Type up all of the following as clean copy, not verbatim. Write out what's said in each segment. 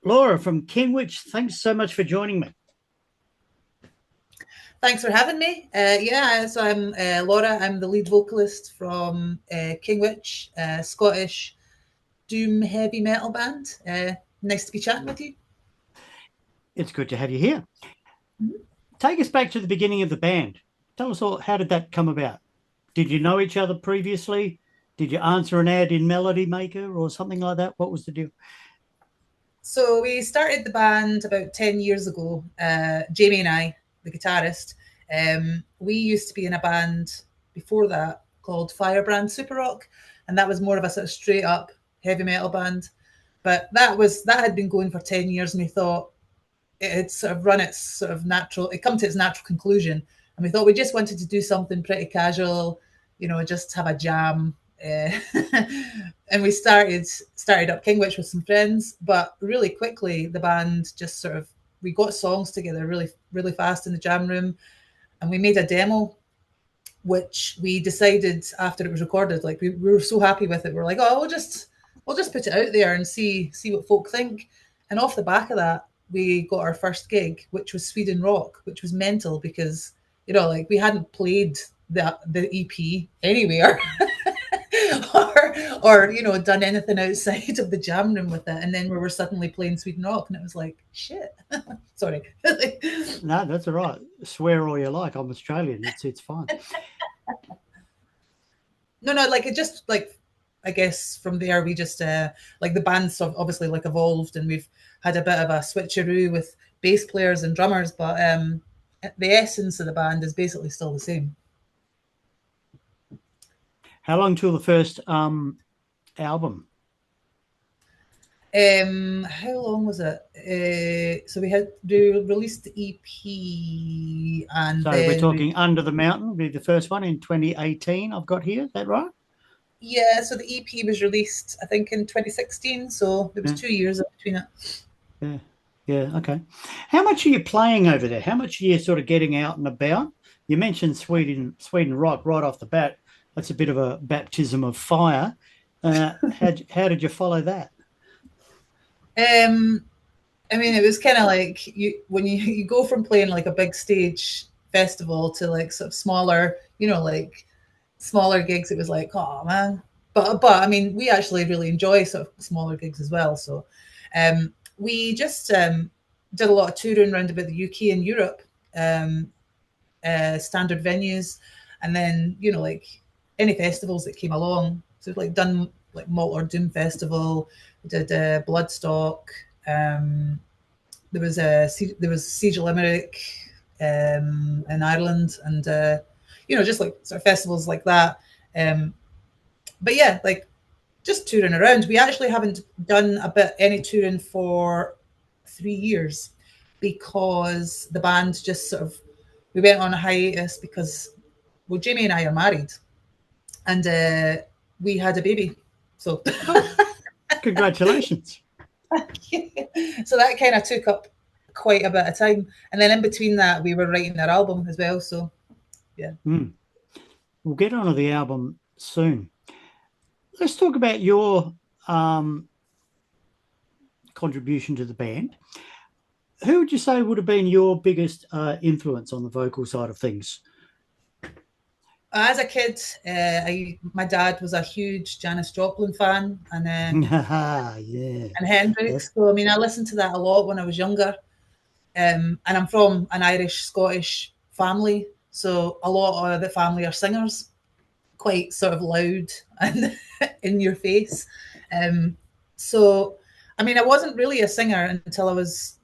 Laura from Kingwich, thanks so much for joining me. Thanks for having me. So I'm Laura. I'm the lead vocalist from Kingwich, Scottish doom heavy metal band. Nice to be chatting with you. It's good to have you here. Take us back to the beginning of the band. Tell us all, how did that come about? Did you know each other previously? Did you answer an ad in Melody Maker or something like that? What was the deal? So we started the band about 10 years ago. Jamie and I, the guitarist, we used to be in a band before that called Firebrand Super Rock, and that was more of a sort of straight up heavy metal band. But that had been going for 10 years, and we thought it had sort of run its sort of natural, it come to its natural conclusion. And we thought we just wanted to do something pretty casual, just have a jam. And we started up Kingwich with some friends, but really quickly the band just sort of, we got songs together really, really fast in the jam room, and we made a demo, which we decided after it was recorded, like we were so happy with it, we're like, oh, we'll just put it out there and see what folk think. And off the back of that, we got our first gig, which was Sweden Rock, which was mental because like we hadn't played the EP anywhere. or done anything outside of the jam room with it, and then we were suddenly playing Sweden Rock, and it was like shit. Sorry. No, that's all right. Swear all you like. I'm Australian. It's fine. No, like it just like, I guess from there we just like the band's obviously like evolved, and we've had a bit of a switcheroo with bass players and drummers, but the essence of the band is basically still the same. How long till the first album? How long was it? So we released the EP, and so we're talking Under the Mountain, be the first one in 2018. I've got here. Is that right? Yeah. So the EP was released, I think, in 2016. So there was 2 years between it. Yeah. Yeah. Okay. How much are you playing over there? How much are you sort of getting out and about? You mentioned Sweden Rock right off the bat. That's a bit of a baptism of fire. How did you follow that? I mean, it was kind of like when you go from playing like a big stage festival to like sort of smaller, like smaller gigs. It was like, oh man, but I mean, we actually really enjoy sort of smaller gigs as well. So, we just did a lot of touring around about the UK and Europe, standard venues, and then like any festivals that came along. So we've like done like Malt or Doom Festival. We did Bloodstock. There was Siege of Limerick in Ireland, and just like sort of festivals like that. But yeah, like just touring around. We actually haven't done any touring for 3 years because the band just sort of, we went on a hiatus because, well, Jamie and I are married, and we had a baby. So congratulations. So that kind of took up quite a bit of time, and then in between that we were writing our album as well. So yeah. We'll get onto the album soon. Let's talk about your contribution to the band. Who would you say would have been your biggest influence on the vocal side of things? As a kid, my dad was a huge Janis Joplin fan, and and Hendrix. So I mean, I listened to that a lot when I was younger, and I'm from an Irish Scottish family, so a lot of the family are singers, quite sort of loud and in your face. So I mean, I wasn't really a singer until I was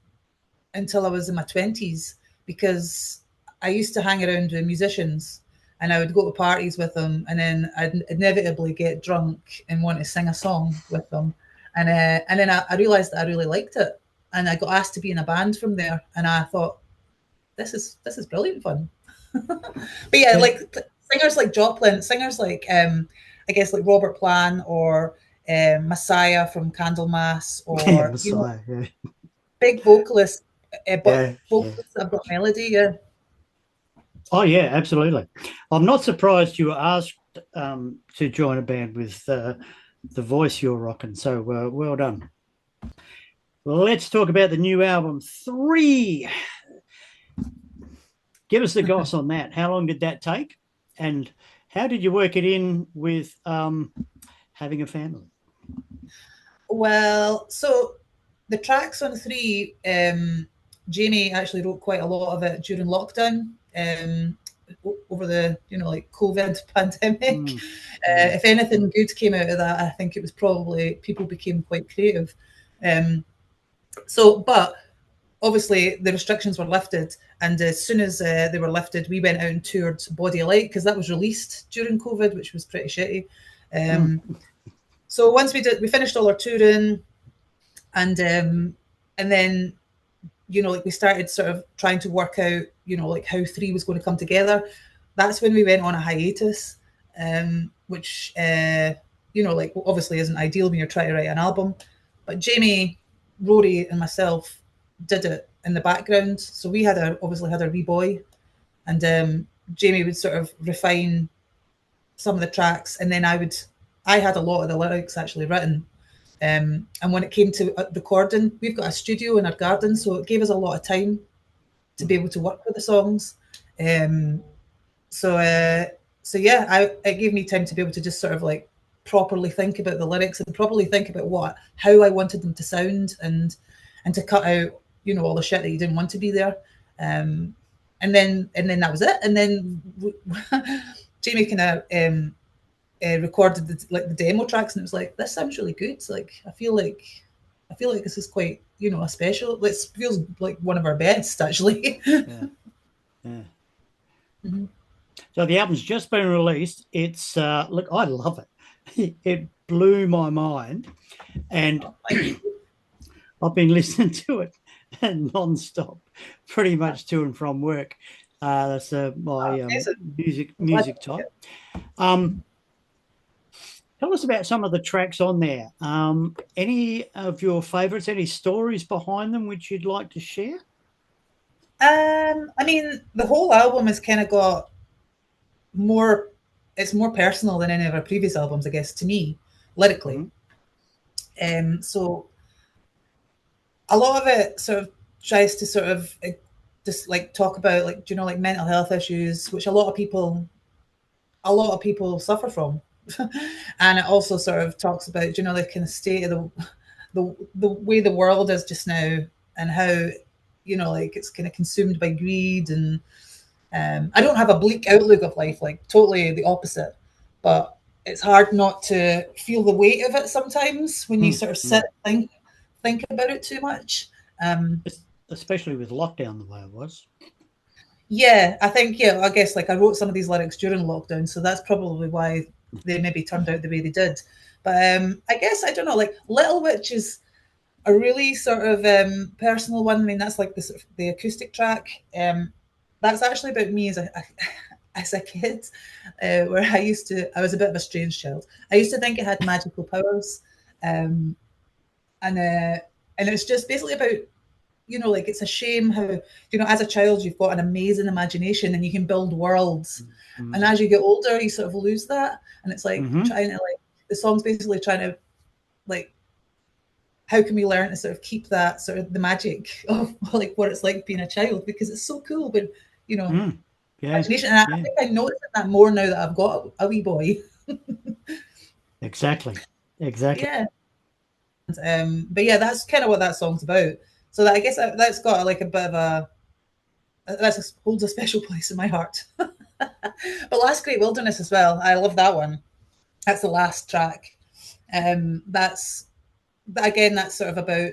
in my 20s, because I used to hang around with musicians, and I would go to parties with them, and then I'd inevitably get drunk and want to sing a song with them. And then I realized that I really liked it, and I got asked to be in a band from there, and I thought, this is brilliant fun. But yeah, like singers like Joplin, singers like I guess like Robert Plant or Messiah from Candlemas, or Messiah, big vocalists, but vocalists that have got melody. Yeah. Oh yeah, absolutely. I'm not surprised you were asked to join a band with the voice you're rocking. So well done. Let's talk about the new album, Three. Give us the goss on that. How long did that take? And how did you work it in with having a family? Well, so the tracks on three, Jamie actually wrote quite a lot of it during lockdown. Over the like COVID pandemic. Mm, mm, If anything good came out of that, I think it was probably people became quite creative. But obviously the restrictions were lifted, and as soon as they were lifted, we went out and toured Body of Light because that was released during COVID, which was pretty shitty. mm, So once we finished all our touring, and then like we started sort of trying to work out like how three was going to come together. That's when we went on a hiatus, which like obviously isn't ideal when you're trying to write an album. But Jamie, Rory, and myself did it in the background. So we obviously had a wee boy, and Jamie would sort of refine some of the tracks, and then I had a lot of the lyrics actually written. And when it came to recording, we've got a studio in our garden, so it gave us a lot of time to be able to work with the songs. Um, so uh, so yeah, it gave me time to be able to just sort of like properly think about the lyrics and properly think about how I wanted them to sound, and to cut out all the shit that you didn't want to be there. And then that was it. And then Jamie kind of recorded the demo tracks, and it was like, this sounds really good. It's like I feel like this is quite a special. This feels like one of our best actually. yeah, yeah. Mhm. So the album's just been released. It's look, I love it. It blew my mind, and Oh, thank you. I've been listening to it non-stop, pretty much to and from work. That's my Amazing. music I'm glad music you like type. it. Um, Tell us about some of the tracks on there. Any of your favourites? Any stories behind them which you'd like to share? I mean, the whole album has kind of got more. It's more personal than any of our previous albums, I guess, to me, lyrically. Mm-hmm. So a lot of it sort of tries to sort of just like talk about like like mental health issues, which a lot of people suffer from. And it also sort of talks about the kind of state of the way the world is just now, and how like it's kind of consumed by greed. And I don't have a bleak outlook of life, like totally the opposite, but it's hard not to feel the weight of it sometimes when you sort of Mm-hmm. sit and think about it too much. um Especially with lockdown the way it was. Yeah, I think, yeah, I guess like I wrote some of these lyrics during lockdown, so that's probably why they maybe turned out the way they did. But I guess I don't know, like Little Witch is a really sort of personal one. I mean, that's like the sort of the acoustic track. That's actually about me as a as a kid, where I was a bit of a strange child. I used to think it had magical powers, um, and uh, and it's just basically about like it's a shame how as a child you've got an amazing imagination and you can build worlds, and Mm-hmm. as you get older you sort of lose that, and it's like Mm-hmm. trying to like the song's basically trying to like how can we learn to sort of keep that sort of the magic of like what it's like being a child, because it's so cool but you know Mm. Yeah, imagination. And I yeah, think I notice that more now that I've got a wee boy. exactly, exactly. Yeah. But yeah, that's kind of what that song's about. So that I guess that's got like a bit of a that holds a special place in my heart. But Last Great Wilderness as well, I love that one. That's the last track. That's again, that's sort of about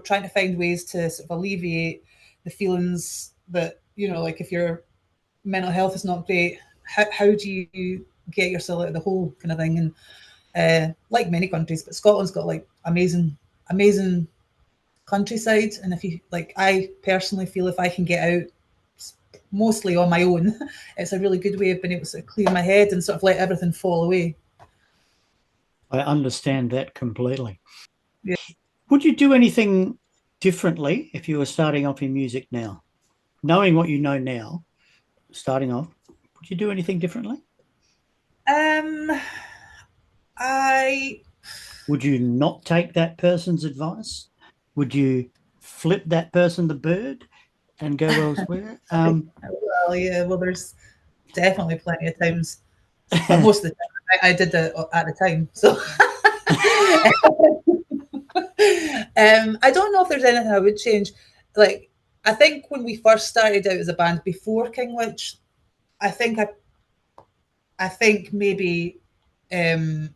trying to find ways to sort of alleviate the feelings that like if your mental health is not great, how do you get yourself out of the hole, kind of thing. And like many countries, but Scotland's got like amazing countryside, and if you like, I personally feel if I can get out mostly on my own, it's a really good way of being able to sort of clear my head and sort of let everything fall away. I understand that completely. Yeah. Would you do anything differently if you were starting off in music now? Knowing what you know now, starting off, would you do anything differently? Um, I Would you not take that person's advice? Would you flip that person the bird and go elsewhere? Well, yeah, well, there's definitely plenty of times, but most of the time I did that at the time. So I don't know if there's anything I would change. Like, I think when we first started out as a band before King Witch, I think I think maybe um,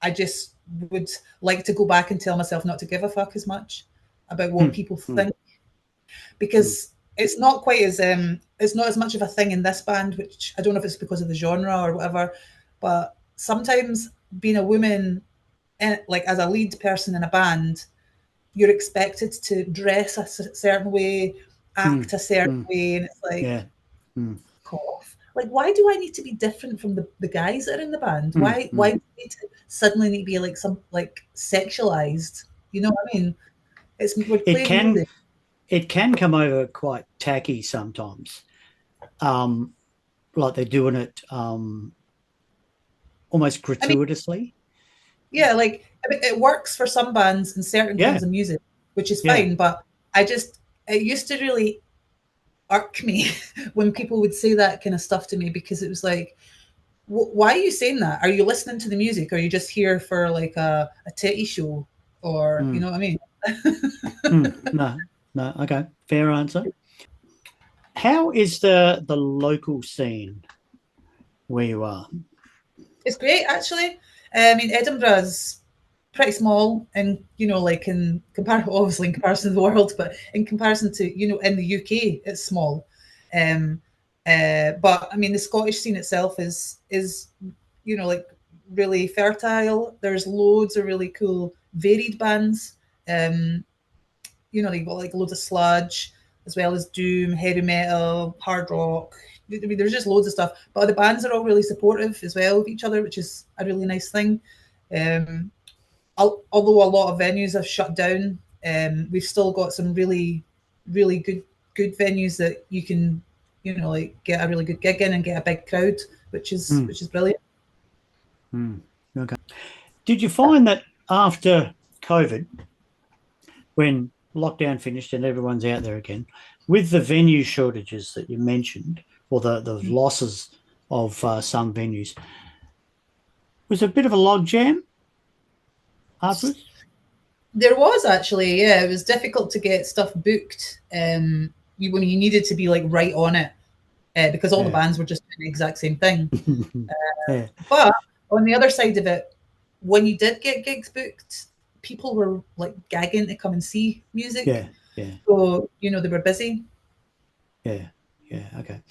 I just would like to go back and tell myself not to give a fuck as much about what people think, because it's not quite as it's not as much of a thing in this band, which I don't know if it's because of the genre or whatever, but sometimes being a woman, like as a lead person in a band, you're expected to dress a certain way, act a certain way, and it's like, Yeah. off. Like, why do I need to be different from the guys that are in the band? Mm, Why do I need to suddenly need to be like some like sexualized? You know what I mean? It's we're It playing can music. it can come over quite tacky sometimes. Um, like they're doing it almost I mean, gratuitously. yeah, like I mean, it works for some bands and certain Yeah, kinds of music, which is yeah. fine. But I just it used to really irk me when people would say that kind of stuff to me, because it was like, why are you saying that? Are you listening to the music? Or are you just here for like a titty show? Or you Mm, know what I mean? no, no. Okay, fair answer. How is the local scene where you are? It's great, actually. I mean, Edinburgh's pretty small, and like in comparison, obviously in comparison to the world, but in comparison to in the UK, it's small. Um, but I mean, the Scottish scene itself is like really fertile. There's loads of really cool, varied bands. Um, they've got like loads of sludge, as well as doom, heavy metal, hard rock. I mean, there's just loads of stuff. But the bands are all really supportive as well of each other, which is a really nice thing. Um, although a lot of venues have shut down, we've still got some really, really good venues that you can, like get a really good gig in and get a big crowd, which is Mm, which is brilliant. okay. Did you find that after COVID, when lockdown finished and everyone's out there again, with the venue shortages that you mentioned, or the losses of some venues, was a bit of a logjam afterwards? There was actually, yeah, it was difficult to get stuff booked. When you needed to be like right on it, because all the Yeah. bands were just doing the exact same thing. Yeah. But on the other side of it, when you did get gigs booked, people were like gagging to come and see music. Yeah. Yeah. So, they were busy. Yeah. Yeah. Okay.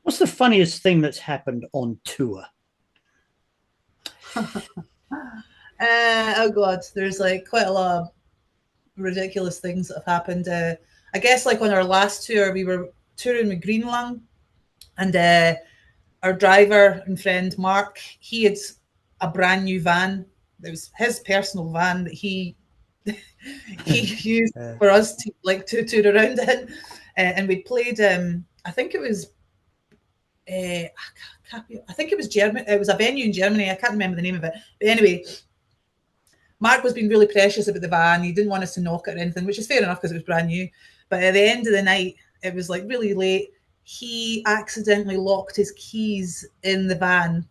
What's the funniest thing that's happened on tour? Oh God, there's like quite a lot of ridiculous things that have happened. I guess like on our last tour, we were touring with Greenlung, and our driver and friend Mark, he had a brand new van. It was his personal van that he used Uh, for us to tour around in, and we played. I think it was. I think it was Germany. It was a venue in Germany. I can't remember the name of it. But anyway, Mark was being really precious about the van. He didn't want us to knock it or anything, which is fair enough because it was brand new. But at the end of the night, it was like really late. He accidentally locked his keys in the van.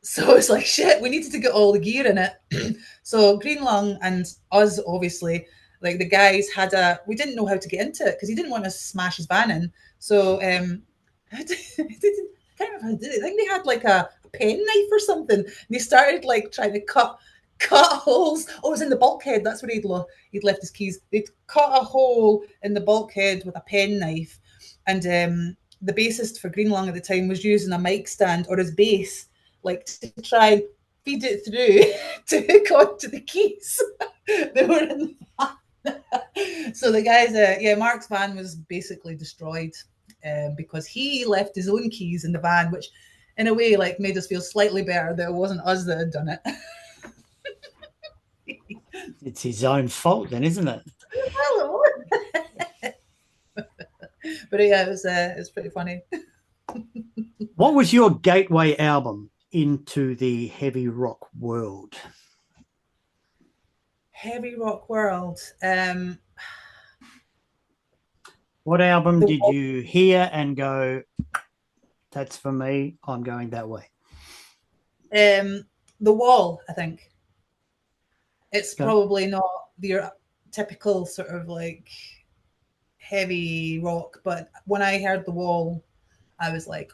So it's like, shit, we needed to get all the gear in it. So Green Lung and us, obviously, like the guys we didn't know how to get into it because he didn't want us to smash his van in. So I can't remember how to do it. I think they had like a pen knife or something. And they started like trying to cut holes. Oh, it was in the bulkhead. That's where he'd left his keys. They'd cut a hole in the bulkhead with a pen knife. And the bassist for Green Lung at the time was using a mic stand or his bass, like to try and feed it through to hook onto the keys. They were in the van. So the guys, Mark's van was basically destroyed because he left his own keys in the van, which in a way like made us feel slightly better that it wasn't us that had done it. it's his own fault, then, isn't it? Hello. But yeah, it was pretty funny. What was your gateway album into the heavy rock world? Heavy rock world. What album The did you hear and go, that's for me, I'm going that way? the Wall, I think. It's Okay. probably not your typical sort of like heavy rock, but when I heard The Wall, I was like,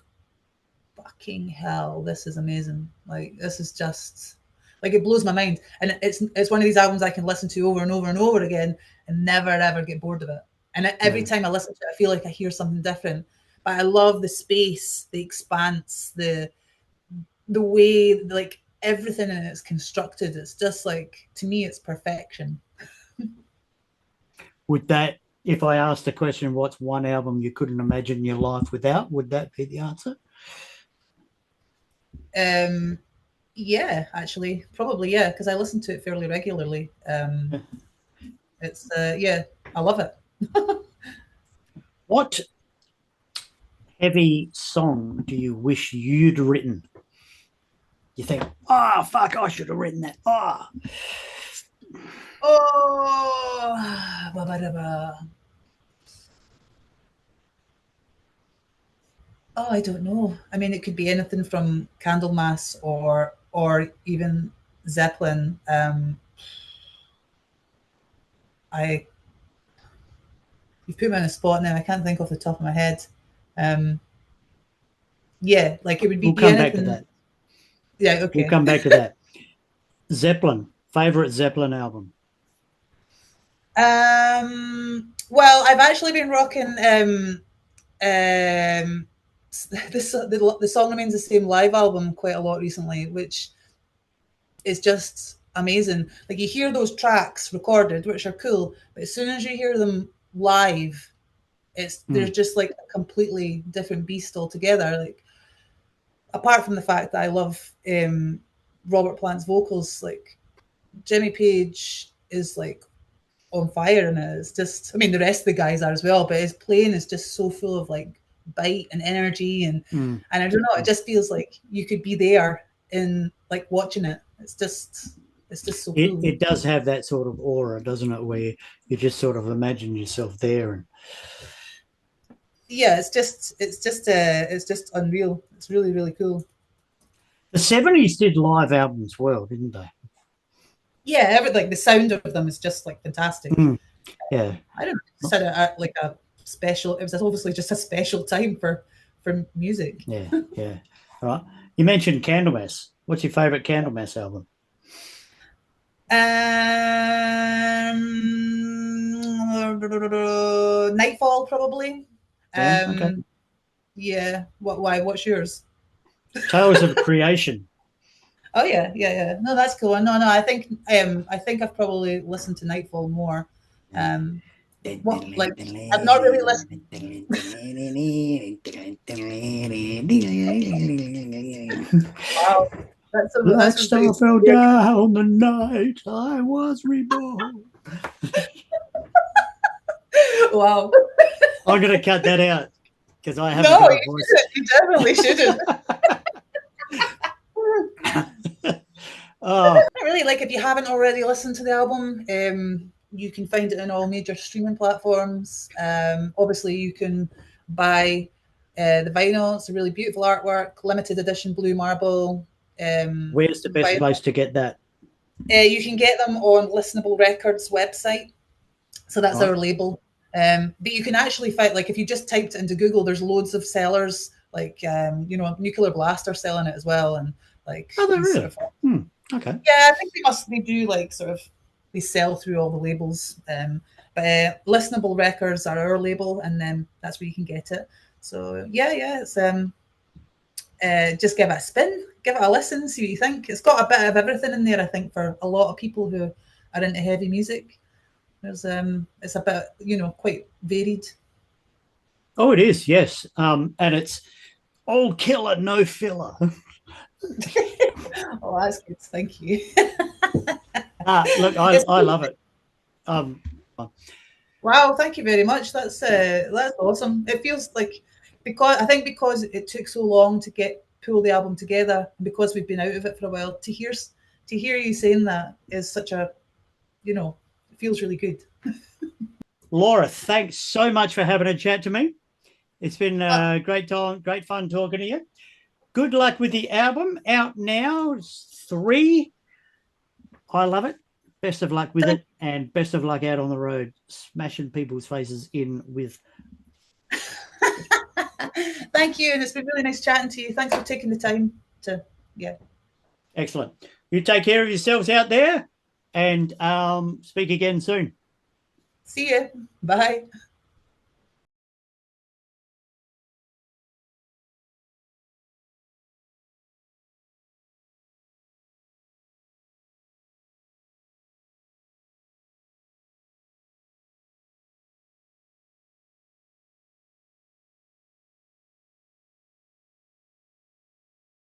fucking hell, this is amazing. Like this is just like it blows my mind. And it's one of these albums I can listen to over and over and over again and never ever get bored of it. And every Yeah. time I listen to it, I feel like I hear something different. But I love the space, the expanse, the way like everything in it's constructed. It's just like to me it's perfection. Would that, if I asked the question, what's one album you couldn't imagine your life without, would that be the answer? Um yeah, actually, probably yeah, because I listen to it fairly regularly. It's yeah, I love it. What heavy song do you wish you'd written? You think, oh, fuck, I should have written that. Oh, Oh, ba, ba, da, ba. Oh, I don't know. I mean, it could be anything from Candlemas or even Zeppelin. I You've put me on a spot now. I can't think off the top of my head. Um, yeah, like it would we'll be come back to anything. that. Yeah, We'll okay. come back to that. Zeppelin, favorite Zeppelin album? Well, I've actually been rocking the Song Remains the Same live album quite a lot recently, which is just amazing. Like you hear those tracks recorded, which are cool, but as soon as you hear them live, there's Mm, just like a completely different beast altogether. Like apart from the fact that I love Robert Plant's vocals, like Jimmy Page is like on fire and it's just I mean the rest of the guys are as well, but his playing is just so full of like bite and energy mm. and I don't know, it just feels like you could be there in like watching it. It's just so cool. It does have that sort of aura, doesn't it? Where you just sort of imagine yourself there. And Yeah, it's just unreal. It's really, really cool. the 70s did live albums well, didn't they? Yeah, like the sound of them is just like fantastic. Mm, yeah, I don't know, just had like a special. It was obviously just a special time for music. yeah, yeah. All right. You mentioned Candlemass. What's your favorite Candlemass album? Nightfall probably. Yeah, okay. Um, yeah. What? Why? What's yours? Tales of Creation. Oh yeah, yeah, yeah. No, that's cool. No, no. I think I've probably listened to Nightfall more. Um, what like I've not really listened. Wow, Like that's some pretty. star fell down the night I was reborn. Wow. I'm going to cut that out because I haven't No, got a you voice. shouldn't. You definitely shouldn't. Oh, Really, like if you haven't already listened to the album, you can find it on all major streaming platforms. Obviously, you can buy the vinyl. It's a really beautiful artwork, limited edition blue marble where's the best vinyl. place to get that? You can get them on Listenable Records website. So that's Right. our label. But you can actually find, like, if you just typed it into Google, there's loads of sellers, like, Nuclear Blast are selling it as well. And like Oh, they these sort really? of, Hmm. Okay. yeah, I think they do like sort of, they sell through all the labels. But Listenable Records are our label, and then that's where you can get it. So yeah, it's just give it a spin, give it a listen, see what you think. It's got a bit of everything in there, I think, for a lot of people who are into heavy music. There's it's a bit, quite varied. Oh, it is. Yes. And it's all killer, no filler. Oh, that's good. Thank you. Look, It's I love it. Um, Wow, thank you very much. That's awesome. It feels like because it took so long to pull the album together, and because we've been out of it for a while, to hear you saying that is such a it feels really good. Laura, thanks so much for having a chat to me. It's been a great time, great fun talking to you. Good luck with the album, out now. It's 3. I love it. Best of luck with it, and best of luck out on the road, smashing people's faces in with. Thank you, and it's been really nice chatting to you. Thanks for taking the time to, Excellent. You take care of yourselves out there, and speak again soon. See you. Bye.